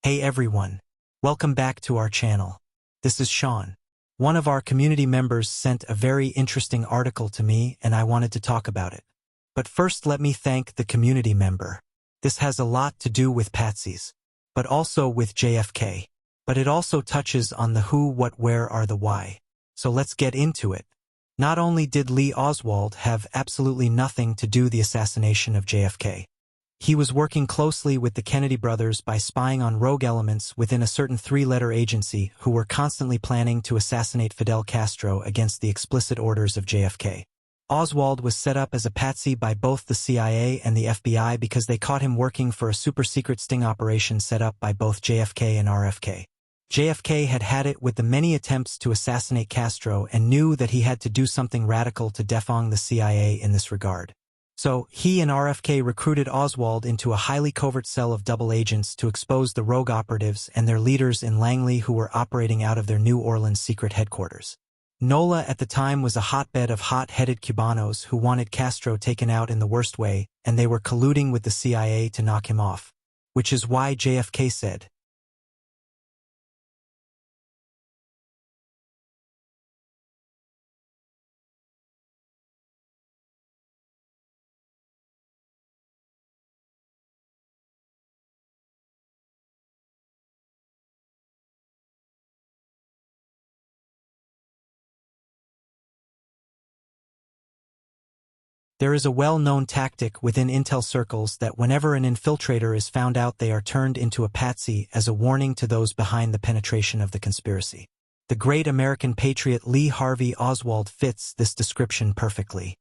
Hey everyone, welcome back to our channel. This is Sean. One of our community members sent a very interesting article to me and I wanted to talk about it. But first let me thank the community member. This has a lot to do with Patsies, but also with JFK. But it also touches on the who, what, where are the why. So let's get into it. Not only did Lee Oswald have absolutely nothing to do with the assassination of JFK. He was working closely with the Kennedy brothers by spying on rogue elements within a certain three-letter agency who were constantly planning to assassinate Fidel Castro against the explicit orders of JFK. Oswald was set up as a patsy by both the CIA and the FBI because they caught him working for a super-secret sting operation set up by both JFK and RFK. JFK had had it with the many attempts to assassinate Castro and knew that he had to do something radical to defang the CIA in this regard. So, he and RFK recruited Oswald into a highly covert cell of double agents to expose the rogue operatives and their leaders in Langley who were operating out of their New Orleans secret headquarters. NOLA at the time was a hotbed of hot-headed Cubanos who wanted Castro taken out in the worst way, and they were colluding with the CIA to knock him off. Which is why JFK said, there is a well-known tactic within intel circles that whenever an infiltrator is found out they are turned into a patsy as a warning to those behind the penetration of the conspiracy. The great American patriot Lee Harvey Oswald fits this description perfectly.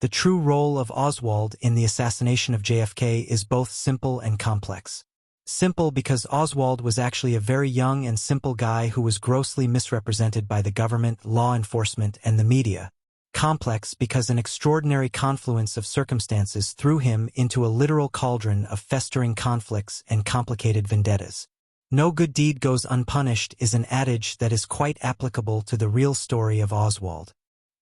The true role of Oswald in the assassination of JFK is both simple and complex. Simple because Oswald was actually a very young and simple guy who was grossly misrepresented by the government, law enforcement, and the media. Complex because an extraordinary confluence of circumstances threw him into a literal cauldron of festering conflicts and complicated vendettas. No good deed goes unpunished is an adage that is quite applicable to the real story of Oswald.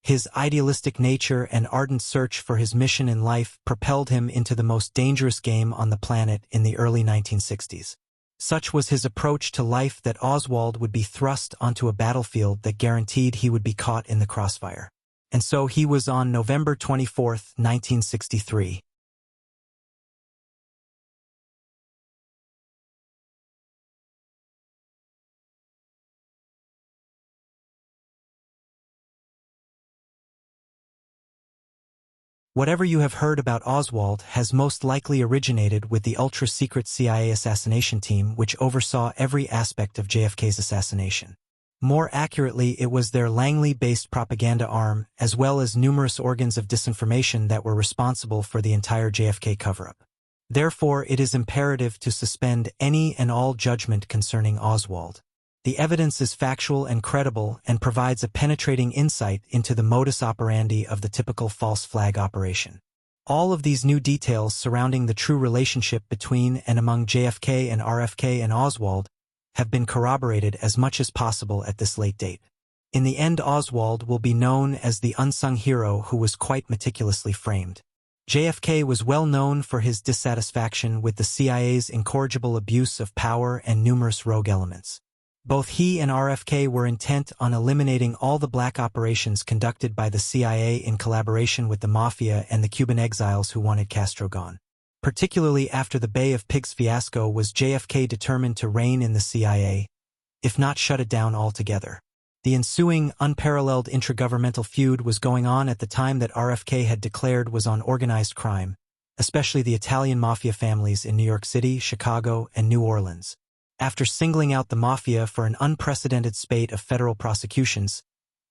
His idealistic nature and ardent search for his mission in life propelled him into the most dangerous game on the planet in the early 1960s. Such was his approach to life that Oswald would be thrust onto a battlefield that guaranteed he would be caught in the crossfire. And so he was on November 24, 1963. Whatever you have heard about Oswald has most likely originated with the ultra-secret CIA assassination team which oversaw every aspect of JFK's assassination. More accurately, it was their Langley-based propaganda arm, as well as numerous organs of disinformation that were responsible for the entire JFK cover-up. Therefore, it is imperative to suspend any and all judgment concerning Oswald. The evidence is factual and credible and provides a penetrating insight into the modus operandi of the typical false flag operation. All of these new details surrounding the true relationship between and among JFK and RFK and Oswald have been corroborated as much as possible at this late date. In the end, Oswald will be known as the unsung hero who was quite meticulously framed. JFK was well known for his dissatisfaction with the CIA's incorrigible abuse of power and numerous rogue elements. Both he and RFK were intent on eliminating all the black operations conducted by the CIA in collaboration with the Mafia and the Cuban exiles who wanted Castro gone. Particularly after the Bay of Pigs fiasco was JFK determined to rein in the CIA, if not shut it down altogether. The ensuing, unparalleled intragovernmental feud was going on at the time that RFK had declared was on organized crime, especially the Italian Mafia families in New York City, Chicago, and New Orleans. After singling out the Mafia for an unprecedented spate of federal prosecutions,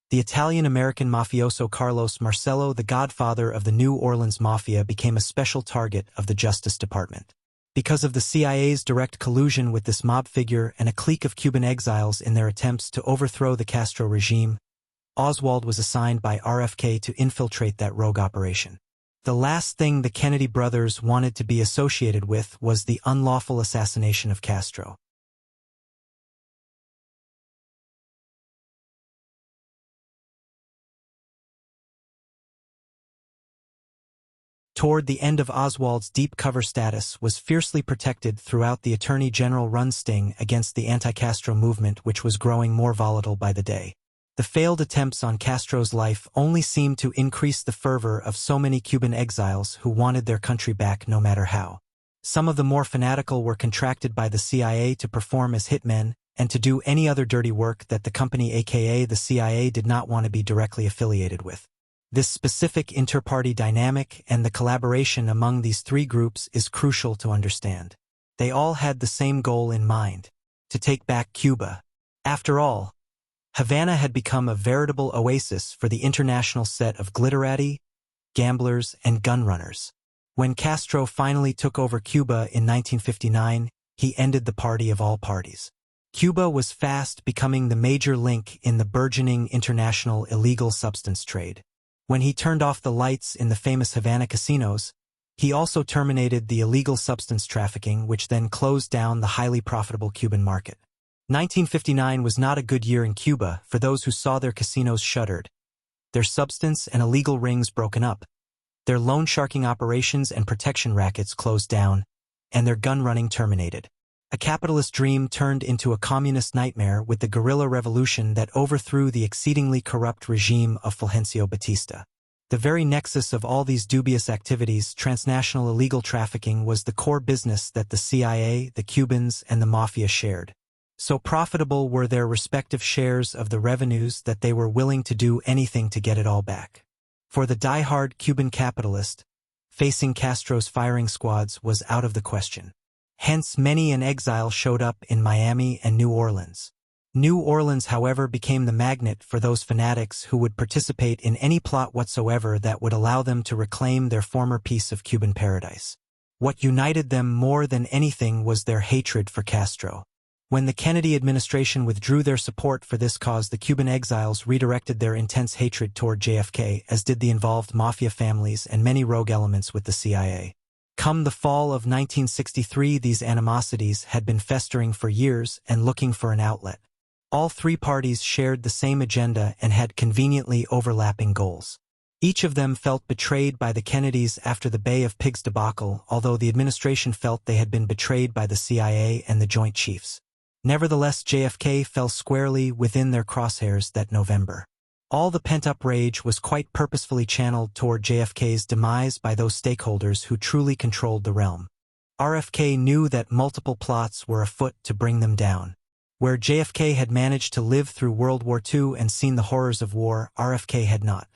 the Italian-American mafioso Carlos Marcello, the godfather of the New Orleans Mafia, became a special target of the Justice Department. Because of the CIA's direct collusion with this mob figure and a clique of Cuban exiles in their attempts to overthrow the Castro regime, Oswald was assigned by RFK to infiltrate that rogue operation. The last thing the Kennedy brothers wanted to be associated with was the unlawful assassination of Castro. Toward the end of Oswald's deep cover status was fiercely protected throughout the Attorney General-run sting against the anti-Castro movement, which was growing more volatile by the day. The failed attempts on Castro's life only seemed to increase the fervor of so many Cuban exiles who wanted their country back no matter how. Some of the more fanatical were contracted by the CIA to perform as hitmen and to do any other dirty work that the company, aka the CIA, did not want to be directly affiliated with. This specific inter-party dynamic and the collaboration among these three groups is crucial to understand. They all had the same goal in mind: to take back Cuba. After all, Havana had become a veritable oasis for the international set of glitterati, gamblers, and gun runners. When Castro finally took over Cuba in 1959, he ended the party of all parties. Cuba was fast becoming the major link in the burgeoning international illegal substance trade. When he turned off the lights in the famous Havana casinos, he also terminated the illegal substance trafficking, which then closed down the highly profitable Cuban market. 1959 was not a good year in Cuba for those who saw their casinos shuttered, their substance and illegal rings broken up, their loan sharking operations and protection rackets closed down, and their gun running terminated. A capitalist dream turned into a communist nightmare with the guerrilla revolution that overthrew the exceedingly corrupt regime of Fulgencio Batista. The very nexus of all these dubious activities, transnational illegal trafficking, was the core business that the CIA, the Cubans, and the Mafia shared. So profitable were their respective shares of the revenues that they were willing to do anything to get it all back. For the die-hard Cuban capitalist, facing Castro's firing squads was out of the question. Hence, many an exile showed up in Miami and New Orleans. New Orleans, however, became the magnet for those fanatics who would participate in any plot whatsoever that would allow them to reclaim their former piece of Cuban paradise. What united them more than anything was their hatred for Castro. When the Kennedy administration withdrew their support for this cause, the Cuban exiles redirected their intense hatred toward JFK, as did the involved mafia families and many rogue elements with the CIA. Come the fall of 1963, these animosities had been festering for years and looking for an outlet. All three parties shared the same agenda and had conveniently overlapping goals. Each of them felt betrayed by the Kennedys after the Bay of Pigs debacle, although the administration felt they had been betrayed by the CIA and the Joint Chiefs. Nevertheless, JFK fell squarely within their crosshairs that November. All the pent-up rage was quite purposefully channeled toward JFK's demise by those stakeholders who truly controlled the realm. RFK knew that multiple plots were afoot to bring them down. Where JFK had managed to live through World War II and seen the horrors of war, RFK had not.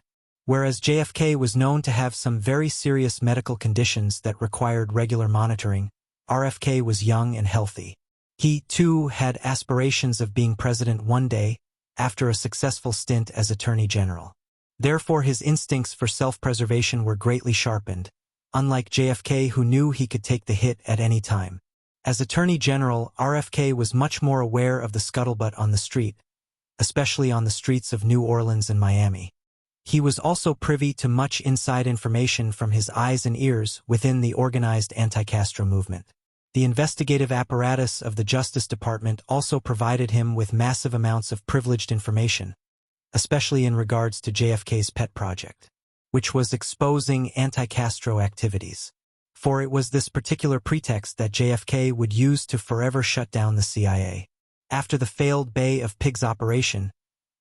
Whereas JFK was known to have some very serious medical conditions that required regular monitoring, RFK was young and healthy. He, too, had aspirations of being president one day, after a successful stint as Attorney General. Therefore, his instincts for self-preservation were greatly sharpened, unlike JFK, who knew he could take the hit at any time. As Attorney General, RFK was much more aware of the scuttlebutt on the street, especially on the streets of New Orleans and Miami. He was also privy to much inside information from his eyes and ears within the organized anti-Castro movement. The investigative apparatus of the Justice Department also provided him with massive amounts of privileged information, especially in regards to JFK's pet project, which was exposing anti-Castro activities. For it was this particular pretext that JFK would use to forever shut down the CIA. After the failed Bay of Pigs operation,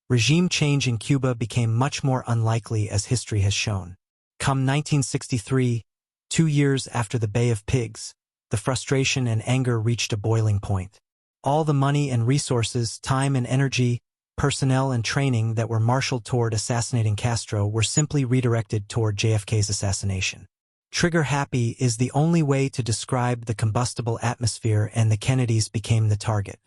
regime change in Cuba became much more unlikely, as history has shown. Come 1963, 2 years after the Bay of Pigs, the frustration and anger reached a boiling point. All the money and resources, time and energy, personnel and training that were marshaled toward assassinating Castro were simply redirected toward JFK's assassination. Trigger-happy is the only way to describe the combustible atmosphere, and the Kennedys became the target.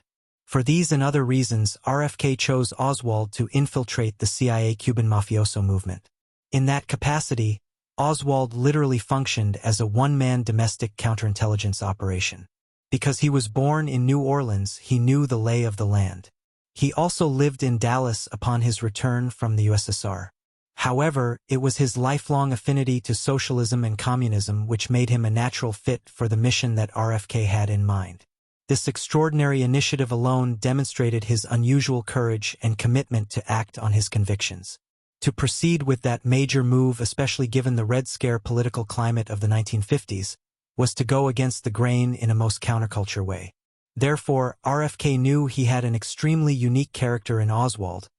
For these and other reasons, RFK chose Oswald to infiltrate the CIA Cuban mafioso movement. In that capacity, Oswald literally functioned as a one-man domestic counterintelligence operation. Because he was born in New Orleans, he knew the lay of the land. He also lived in Dallas upon his return from the USSR. However, it was his lifelong affinity to socialism and communism which made him a natural fit for the mission that RFK had in mind. This extraordinary initiative alone demonstrated his unusual courage and commitment to act on his convictions. To proceed with that major move, especially given the Red Scare political climate of the 1950s, was to go against the grain in a most counterculture way. Therefore, RFK knew he had an extremely unique character in Oswald,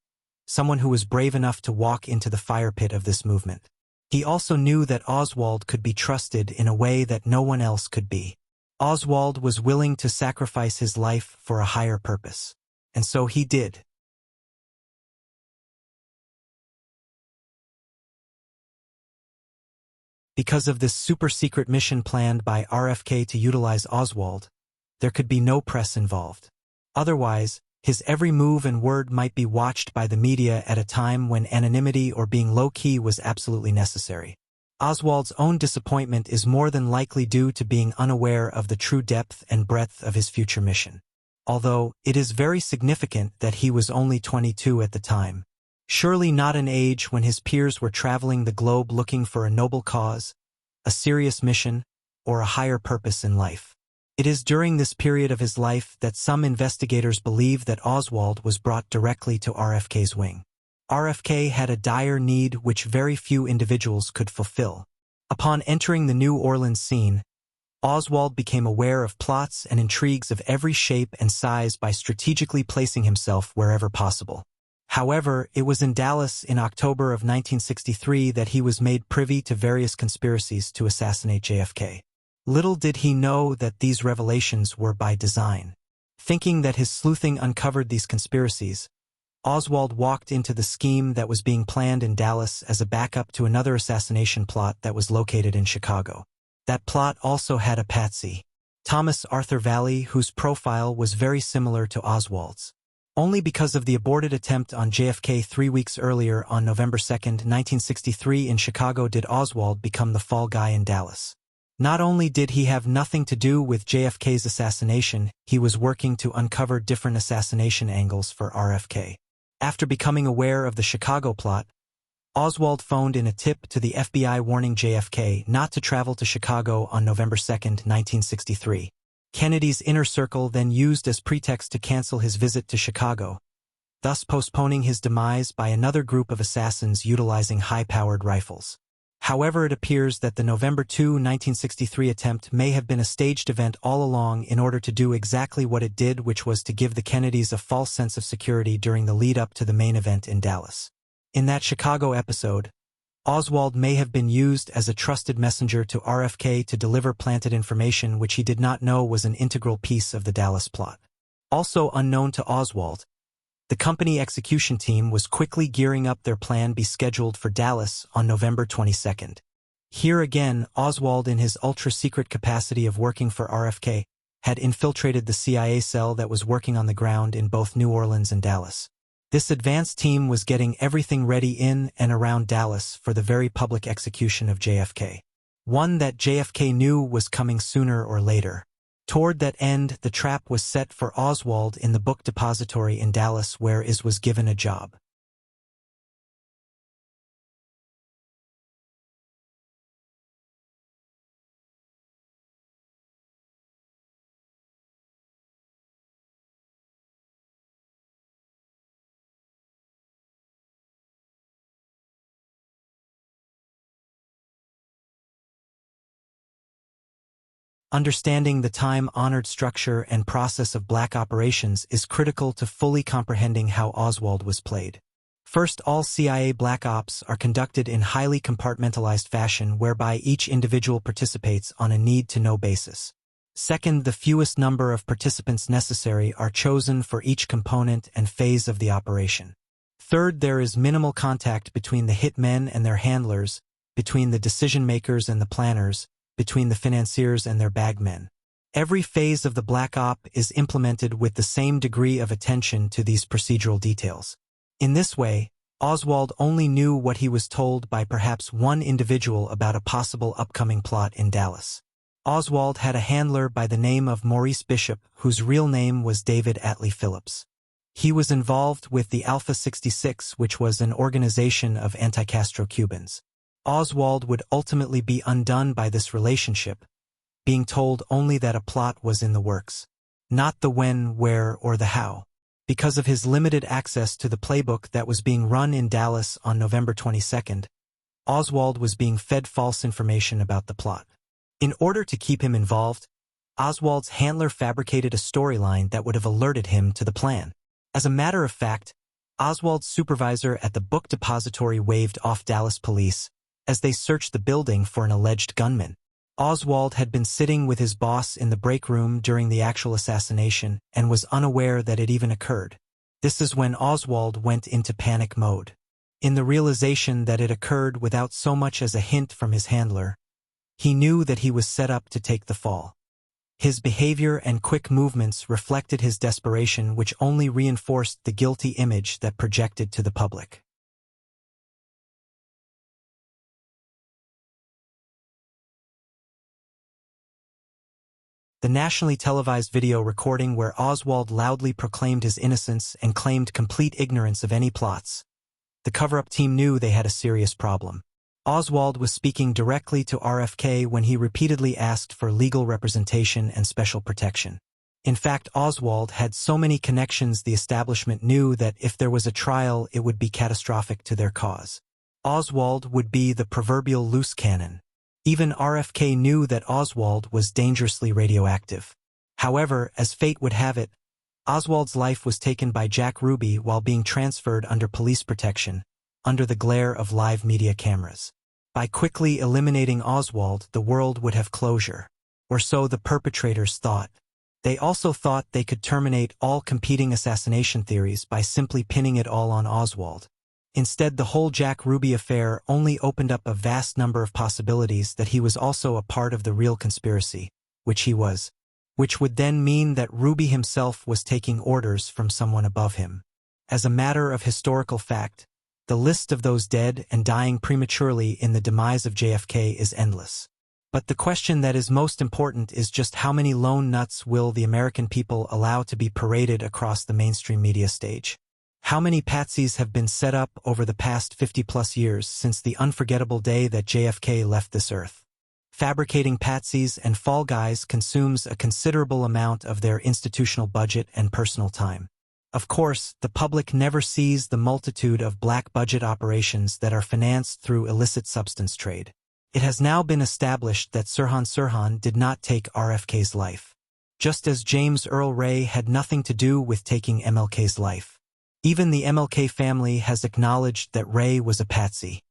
someone who was brave enough to walk into the fire pit of this movement. He also knew that Oswald could be trusted in a way that no one else could be. Oswald was willing to sacrifice his life for a higher purpose. And so he did. Because of this super-secret mission planned by RFK to utilize Oswald, there could be no press involved. Otherwise, his every move and word might be watched by the media at a time when anonymity or being low-key was absolutely necessary. Oswald's own disappointment is more than likely due to being unaware of the true depth and breadth of his future mission. Although, it is very significant that he was only 22 at the time. Surely not an age when his peers were traveling the globe looking for a noble cause, a serious mission, or a higher purpose in life. It is during this period of his life that some investigators believe that Oswald was brought directly to RFK's wing. RFK had a dire need which very few individuals could fulfill. Upon entering the New Orleans scene, Oswald became aware of plots and intrigues of every shape and size by strategically placing himself wherever possible. However, it was in Dallas in October of 1963 that he was made privy to various conspiracies to assassinate JFK. Little did he know that these revelations were by design. Thinking that his sleuthing uncovered these conspiracies, Oswald walked into the scheme that was being planned in Dallas as a backup to another assassination plot that was located in Chicago. That plot also had a patsy, Thomas Arthur Valley, whose profile was very similar to Oswald's. Only because of the aborted attempt on JFK 3 weeks earlier on November 2, 1963 in Chicago did Oswald become the fall guy in Dallas. Not only did he have nothing to do with JFK's assassination, he was working to uncover different assassination angles for RFK. After becoming aware of the Chicago plot, Oswald phoned in a tip to the FBI warning JFK not to travel to Chicago on November 2, 1963. Kennedy's inner circle then used as pretext to cancel his visit to Chicago, thus postponing his demise by another group of assassins utilizing high-powered rifles. However, it appears that the November 2, 1963 attempt may have been a staged event all along in order to do exactly what it did, which was to give the Kennedys a false sense of security during the lead-up to the main event in Dallas. In that Chicago episode, Oswald may have been used as a trusted messenger to RFK to deliver planted information which he did not know was an integral piece of the Dallas plot. Also unknown to Oswald, the company execution team was quickly gearing up their plan be scheduled for Dallas on November 22. Here again, Oswald, in his ultra-secret capacity of working for RFK, had infiltrated the CIA cell that was working on the ground in both New Orleans and Dallas. This advanced team was getting everything ready in and around Dallas for the very public execution of JFK. One that JFK knew was coming sooner or later. Toward that end, the trap was set for Oswald in the book depository in Dallas, where Is was given a job. Understanding the time-honored structure and process of black operations is critical to fully comprehending how Oswald was played. First, all CIA black ops are conducted in highly compartmentalized fashion whereby each individual participates on a need-to-know basis. Second, the fewest number of participants necessary are chosen for each component and phase of the operation. Third, there is minimal contact between the hitmen and their handlers, between the decision-makers and the planners, between the financiers and their bagmen. Every phase of the black op is implemented with the same degree of attention to these procedural details. In this way, Oswald only knew what he was told by perhaps one individual about a possible upcoming plot in Dallas. Oswald had a handler by the name of Maurice Bishop, whose real name was David Atlee Phillips. He was involved with the Alpha 66, which was an organization of anti-Castro Cubans. Oswald would ultimately be undone by this relationship, being told only that a plot was in the works. Not the when, where, or the how. Because of his limited access to the playbook that was being run in Dallas on November 22nd, Oswald was being fed false information about the plot. In order to keep him involved, Oswald's handler fabricated a storyline that would have alerted him to the plan. As a matter of fact, Oswald's supervisor at the book depository waved off Dallas police as they searched the building for an alleged gunman. Oswald had been sitting with his boss in the break room during the actual assassination and was unaware that it even occurred. This is when Oswald went into panic mode. In the realization that it occurred without so much as a hint from his handler, he knew that he was set up to take the fall. His behavior and quick movements reflected his desperation, which only reinforced the guilty image that projected to the public. The nationally televised video recording where Oswald loudly proclaimed his innocence and claimed complete ignorance of any plots. The cover-up team knew they had a serious problem. Oswald was speaking directly to RFK when he repeatedly asked for legal representation and special protection. In fact, Oswald had so many connections the establishment knew that if there was a trial, it would be catastrophic to their cause. Oswald would be the proverbial loose cannon. Even RFK knew that Oswald was dangerously radioactive. However, as fate would have it, Oswald's life was taken by Jack Ruby while being transferred under police protection, under the glare of live media cameras. By quickly eliminating Oswald, the world would have closure. Or so the perpetrators thought. They also thought they could terminate all competing assassination theories by simply pinning it all on Oswald. Instead, the whole Jack Ruby affair only opened up a vast number of possibilities that he was also a part of the real conspiracy, which he was. Which would then mean that Ruby himself was taking orders from someone above him. As a matter of historical fact, the list of those dead and dying prematurely in the demise of JFK is endless. But the question that is most important is just how many lone nuts will the American people allow to be paraded across the mainstream media stage? How many patsies have been set up over the past 50-plus years since the unforgettable day that JFK left this earth? Fabricating patsies and fall guys consumes a considerable amount of their institutional budget and personal time. Of course, the public never sees the multitude of black-budget operations that are financed through illicit substance trade. It has now been established that Sirhan did not take RFK's life. Just as James Earl Ray had nothing to do with taking MLK's life. Even the MLK family has acknowledged that Ray was a patsy.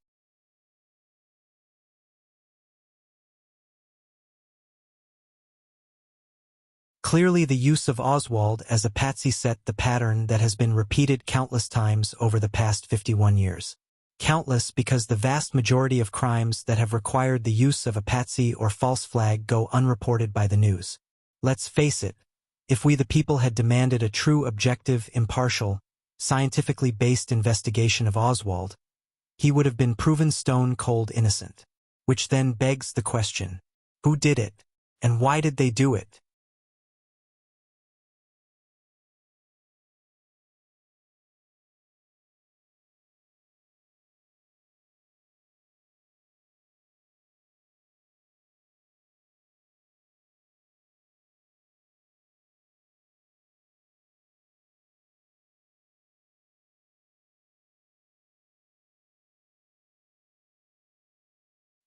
Clearly, the use of Oswald as a patsy set the pattern that has been repeated countless times over the past 51 years. Countless because the vast majority of crimes that have required the use of a patsy or false flag go unreported by the news. Let's face it, if we the people had demanded a true, objective, impartial, scientifically based investigation of Oswald, he would have been proven stone-cold innocent. Which then begs the question, who did it, and why did they do it?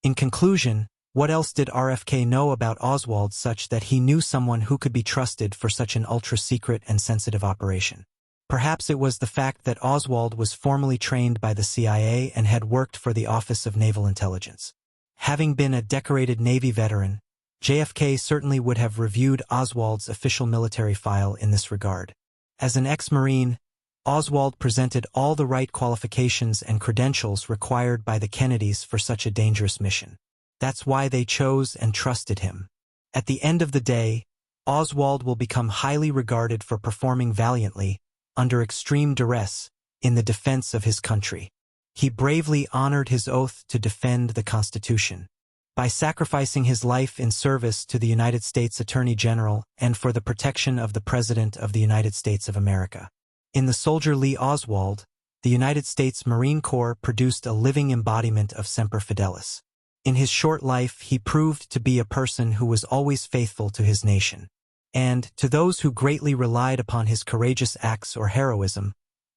In conclusion, what else did RFK know about Oswald such that he knew someone who could be trusted for such an ultra-secret and sensitive operation? Perhaps it was the fact that Oswald was formally trained by the CIA and had worked for the Office of Naval Intelligence. Having been a decorated Navy veteran, JFK certainly would have reviewed Oswald's official military file in this regard. As an ex-Marine, Oswald presented all the right qualifications and credentials required by the Kennedys for such a dangerous mission. That's why they chose and trusted him. At the end of the day, Oswald will become highly regarded for performing valiantly, under extreme duress, in the defense of his country. He bravely honored his oath to defend the Constitution. By sacrificing his life in service to the United States Attorney General and for the protection of the President of the United States of America. In the soldier Lee Oswald, the United States Marine Corps produced a living embodiment of Semper Fidelis. In his short life, he proved to be a person who was always faithful to his nation. And, to those who greatly relied upon his courageous acts or heroism,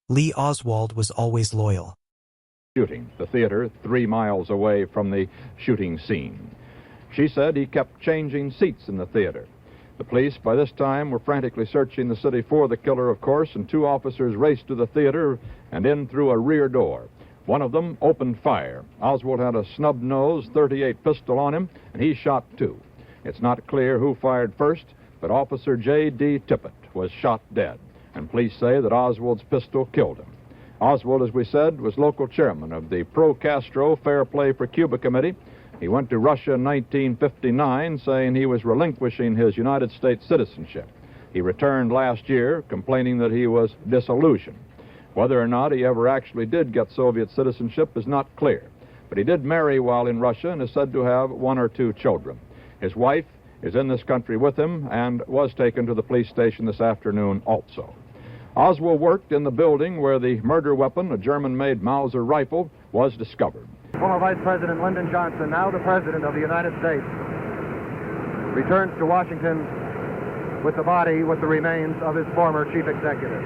Lee Oswald was always loyal. Shooting, the theater 3 miles away from the shooting scene. She said he kept changing seats in the theater. The police, by this time, were frantically searching the city for the killer, of course, and 2 officers raced to the theater and in through a rear door. One of them opened fire. Oswald had a snub-nosed .38 pistol on him, and he shot 2. It's not clear who fired first, but Officer J.D. Tippett was shot dead, and police say that Oswald's pistol killed him. Oswald, as we said, was local chairman of the pro-Castro Fair Play for Cuba Committee. He went to Russia in 1959, saying he was relinquishing his United States citizenship. He returned last year, complaining that he was disillusioned. Whether or not he ever actually did get Soviet citizenship is not clear, but he did marry while in Russia and is said to have 1 or 2 children. His wife is in this country with him and was taken to the police station this afternoon also. Oswald worked in the building where the murder weapon, a German-made Mauser rifle, was discovered. Former Vice President Lyndon Johnson, now the President of the United States, returns to Washington with the remains of his former Chief Executive.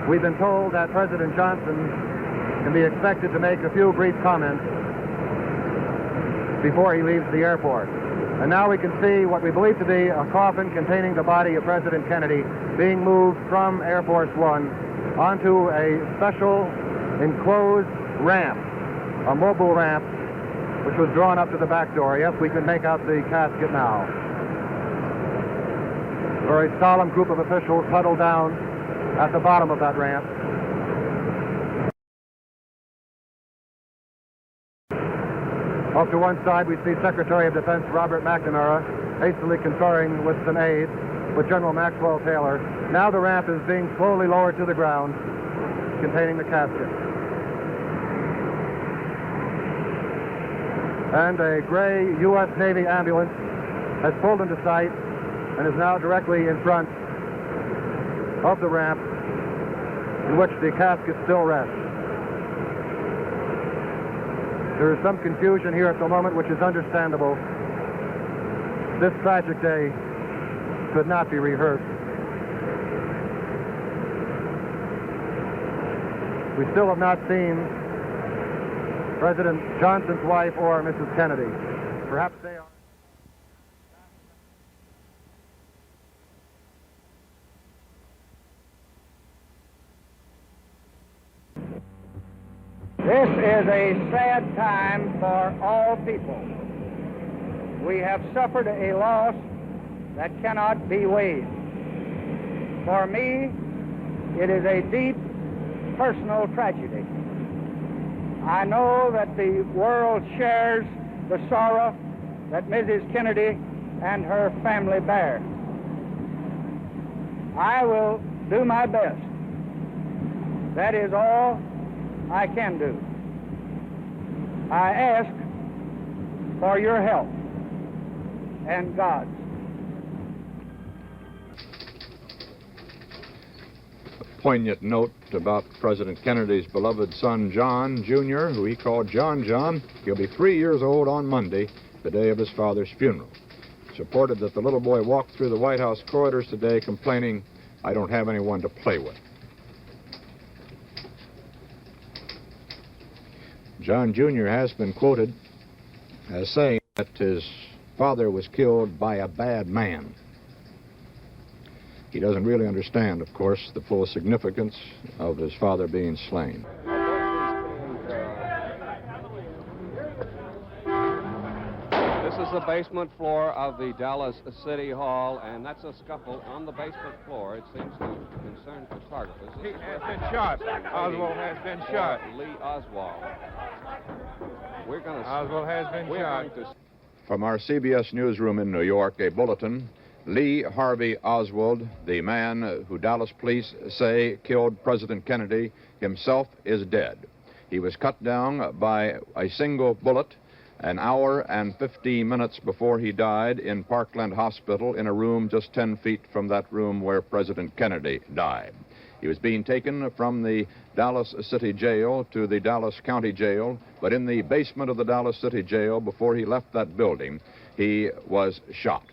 We've been told that President Johnson can be expected to make a few brief comments before he leaves the airport. And now we can see what we believe to be a coffin containing the body of President Kennedy being moved from Air Force One onto a special enclosed ramp, a mobile ramp, which was drawn up to the back door. Yes, we can make out the casket now. A very solemn group of officials huddled down at the bottom of that ramp. Off to one side, we see Secretary of Defense Robert McNamara hastily conferring with some aides with General Maxwell Taylor. Now the ramp is being slowly lowered to the ground, containing the casket. And a gray U.S. Navy ambulance has pulled into sight and is now directly in front of the ramp in which the casket still rests. There is some confusion here at the moment, which is understandable. This tragic day could not be rehearsed. We still have not seen President Johnson's wife or Mrs. Kennedy. Perhaps they are. This is a sad time for all people. We have suffered a loss that cannot be weighed. For me, it is a deep personal tragedy. I know that the world shares the sorrow that Mrs. Kennedy and her family bear. I will do my best. That is all I can do. I ask for your help and God's. A poignant note about President Kennedy's beloved son, John Jr., who he called John John. He'll be 3 years old on Monday, the day of his father's funeral. It's reported that the little boy walked through the White House corridors today complaining, "I don't have anyone to play with." John Jr. has been quoted as saying that his father was killed by a bad man. He doesn't really understand, of course, the full significance of his father being slain. This is the basement floor of the Dallas City Hall, and that's a scuffle on the basement floor. It seems to concern photographers. He has been shot. Oswald has been shot. Lee Oswald. Oswald has been shot. From our CBS newsroom in New York, a bulletin. Lee Harvey Oswald, the man who Dallas police say killed President Kennedy, himself is dead. He was cut down by a single bullet an hour and 15 minutes before he died in Parkland Hospital in a room just 10 feet from that room where President Kennedy died. He was being taken from the Dallas City Jail to the Dallas County Jail, but in the basement of the Dallas City Jail, before he left that building, he was shot.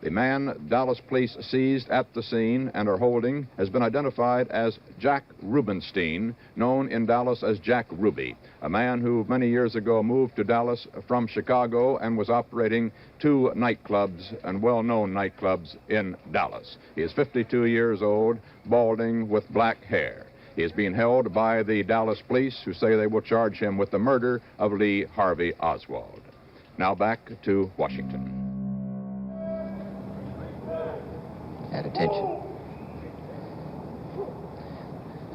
The man Dallas police seized at the scene and are holding has been identified as Jack Rubenstein, known in Dallas as Jack Ruby, a man who many years ago moved to Dallas from Chicago and was operating 2 nightclubs and well-known nightclubs in Dallas. He is 52 years old, balding with black hair. He is being held by the Dallas police, who say they will charge him with the murder of Lee Harvey Oswald. Now back to Washington. At attention.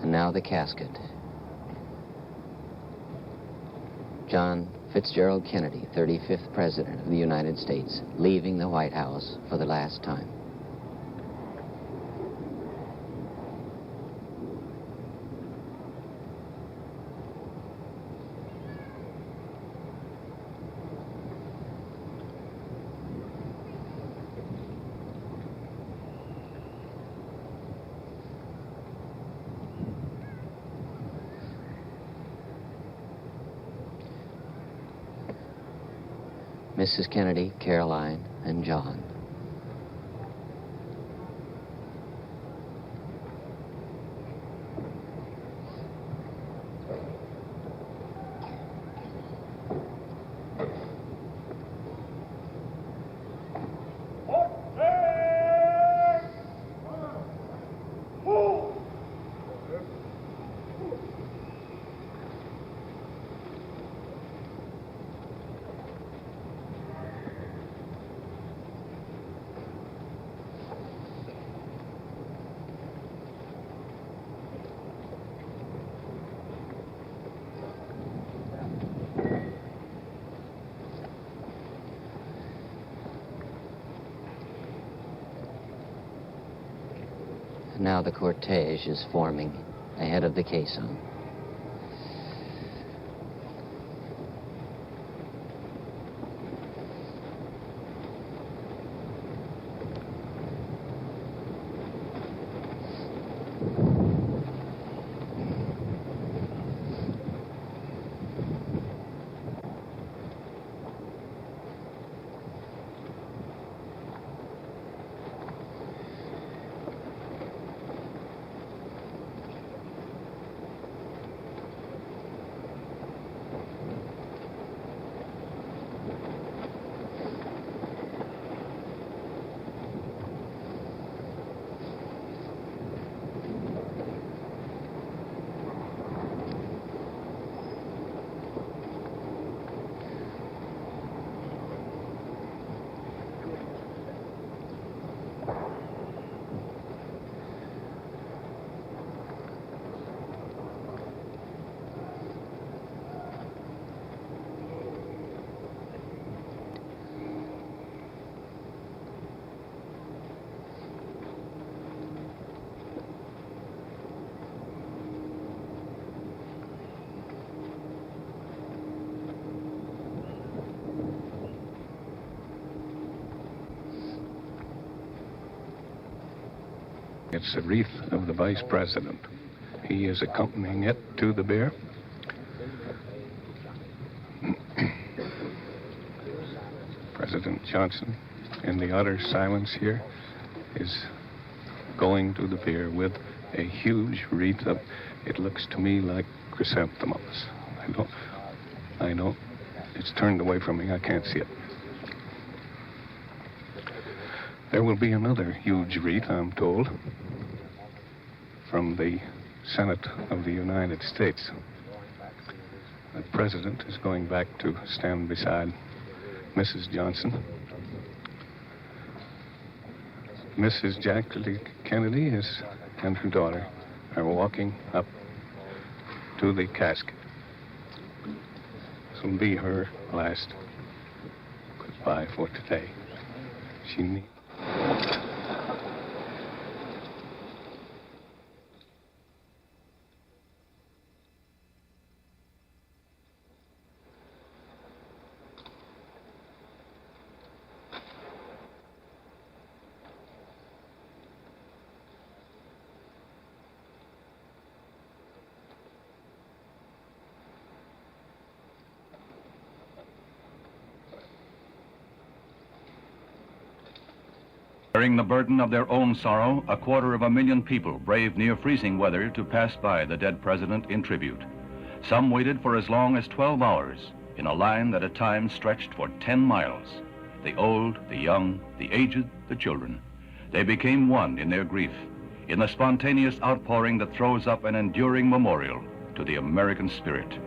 And now the casket. John Fitzgerald Kennedy, 35th President of the United States, leaving the White House for the last time. Mrs. Kennedy, Caroline, and John. Now the cortege is forming ahead of the caisson. It's the wreath of the Vice President. He is accompanying it to the bier. President Johnson, in the utter silence here, is going to the bier with a huge wreath of, it looks to me like chrysanthemums. I don't, it's turned away from me, I can't see it. There will be another huge wreath, I'm told, from the Senate of the United States. The President is going back to stand beside Mrs. Johnson. Mrs. Jacqueline Kennedy and her daughter are walking up to the casket. This will be her last goodbye for today. She needs... Bearing the burden of their own sorrow, 250,000 people braved near freezing weather to pass by the dead president in tribute. Some waited for as long as 12 hours in a line that at times stretched for 10 miles. The old, the young, the aged, the children. They became one in their grief, in the spontaneous outpouring that throws up an enduring memorial to the American spirit.